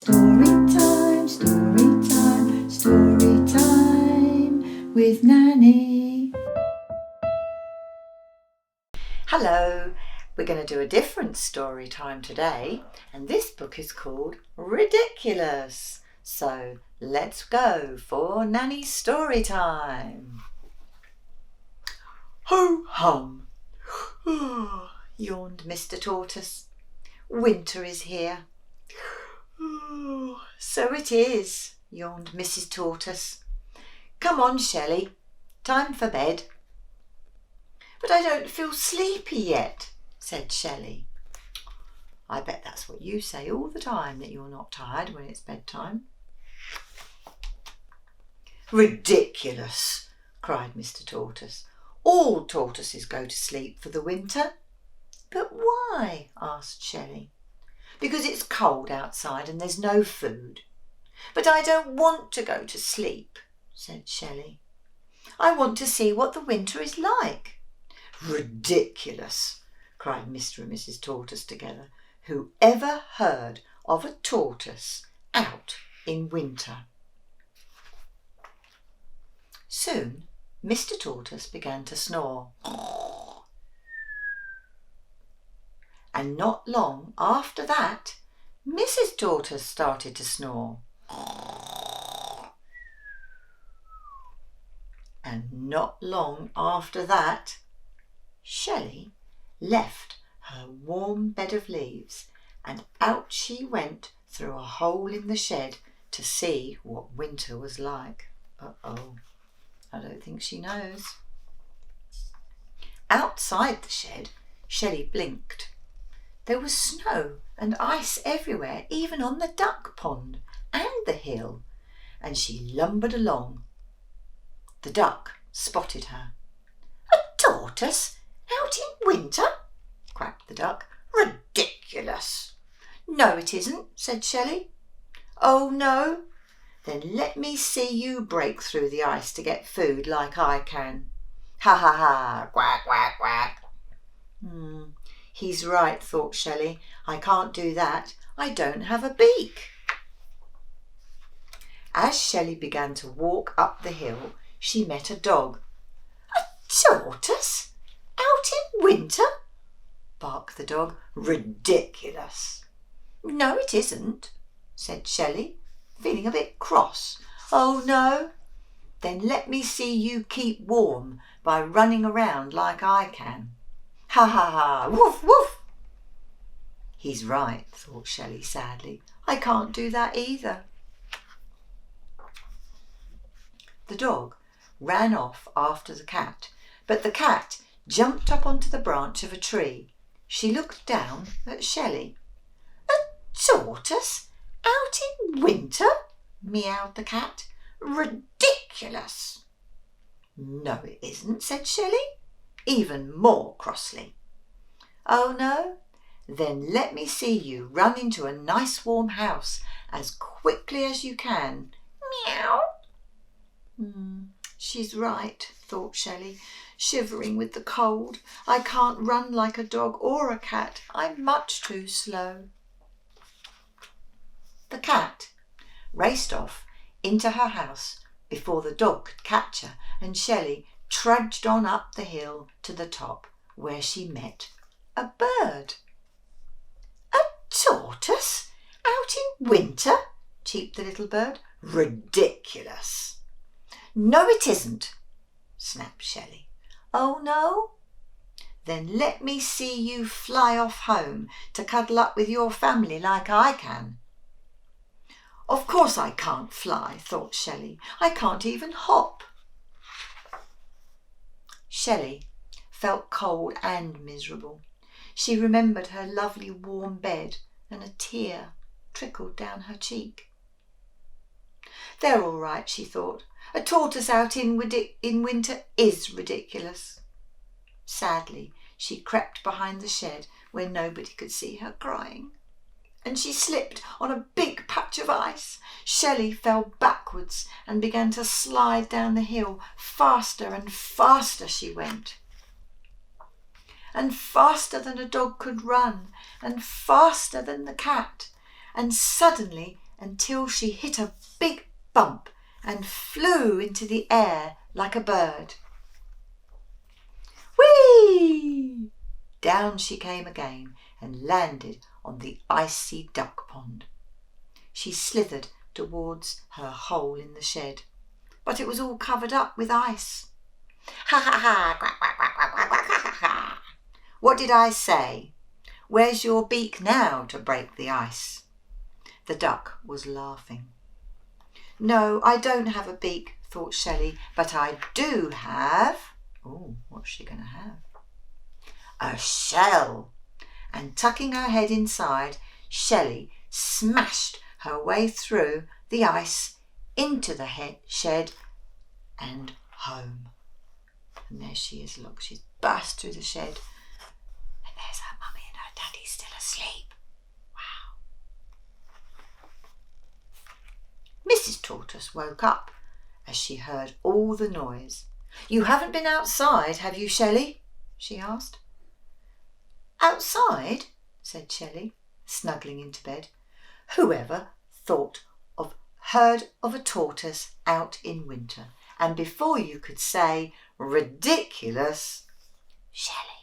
Story time, story time with Nanny. Hello, we're going to do a different story time today, and this book is called Ridiculous. So let's go for Nanny's story time. Ho hum, yawned Mr. Tortoise. Winter is here. So it is, yawned Mrs. Tortoise. Come on, Shelley, time for bed. But I don't feel sleepy yet, said Shelley. I bet that's what you say all the time, that you're not tired when it's bedtime. Ridiculous, cried Mr. Tortoise. All tortoises go to sleep for the winter. But why? Asked Shelley. Because it's cold outside and there's no food. But I don't want to go to sleep, said Shelley. I want to see what the winter is like. Ridiculous, cried Mr. and Mrs. Tortoise together. Who ever heard of a tortoise out in winter? Soon Mr. Tortoise began to snore. And not long after that, Mrs. Tortoise started to snore. And not long after that, Shelley left her warm bed of leaves and out she went through a hole in the shed to see what winter was like. Uh-oh, I don't think she knows. Outside the shed, Shelley blinked. There was snow and ice everywhere, even on the duck pond and the hill, and she lumbered along. The duck spotted her. A tortoise out in winter? Quacked the duck. Ridiculous. No, it isn't, said Shelley. Oh, no? Then let me see you break through the ice to get food like I can. Ha ha ha, quack, quack, quack. He's right, thought Shelley. I can't do that. I don't have a beak. As Shelley began to walk up the hill, she met a dog. A tortoise? Out in winter? Barked the dog. Ridiculous. No, it isn't, said Shelley, feeling a bit cross. Oh, no? Then let me see you keep warm by running around like I can. Ha ha ha, woof woof. He's right, thought Shelley sadly. I can't do that either. The dog ran off after the cat, but the cat jumped up onto the branch of a tree. She looked down at Shelley. A tortoise out in winter? Meowed the cat. Ridiculous. No, it isn't, said Shelley, even more crossly. Oh, no? Then let me see you run into a nice warm house as quickly as you can. Meow. She's right, thought Shelley, shivering with the cold. I can't run like a dog or a cat. I'm much too slow. The cat raced off into her house before the dog could catch her, and Shelley trudged on up the hill to the top, where she met a bird. A tortoise out in winter? Cheeped the little bird. Ridiculous. No, it isn't, snapped Shelley. Oh, no? Then let me see you fly off home to cuddle up with your family like I can. Of course I can't fly, thought Shelley. I can't even hop. Shelley felt cold and miserable. She remembered her lovely warm bed, and a tear trickled down her cheek. They're all right, she thought. A tortoise out in winter is ridiculous. Sadly, she crept behind the shed where nobody could see her crying. And she slipped on a big patch of ice. Shelley fell backwards and began to slide down the hill. Faster and faster she went. And faster than a dog could run, and faster than the cat. And suddenly until she hit a big bump and flew into the air like a bird. Whee! Down she came again and landed on the icy duck pond. She slithered towards her hole in the shed, but it was all covered up with ice. Ha ha ha! Quack, quack, quack, quack, quack, quack, quack, quack. What did I say? Where's your beak now to break the ice? The duck was laughing. No, I don't have a beak, thought Shelley, but I do have... Oh, what's she going to have? A shell. And tucking her head inside, Shelley smashed her way through the ice into the shed and home. And there she is, look, she's burst through the shed. And there's her mummy and her daddy still asleep. Wow. Mrs. Tortoise woke up as she heard all the noise. You haven't been outside, have you, Shelley? She asked. Outside? Said Shelley, snuggling into bed. Whoever heard of a tortoise out in winter? And before you could say ridiculous, Shelley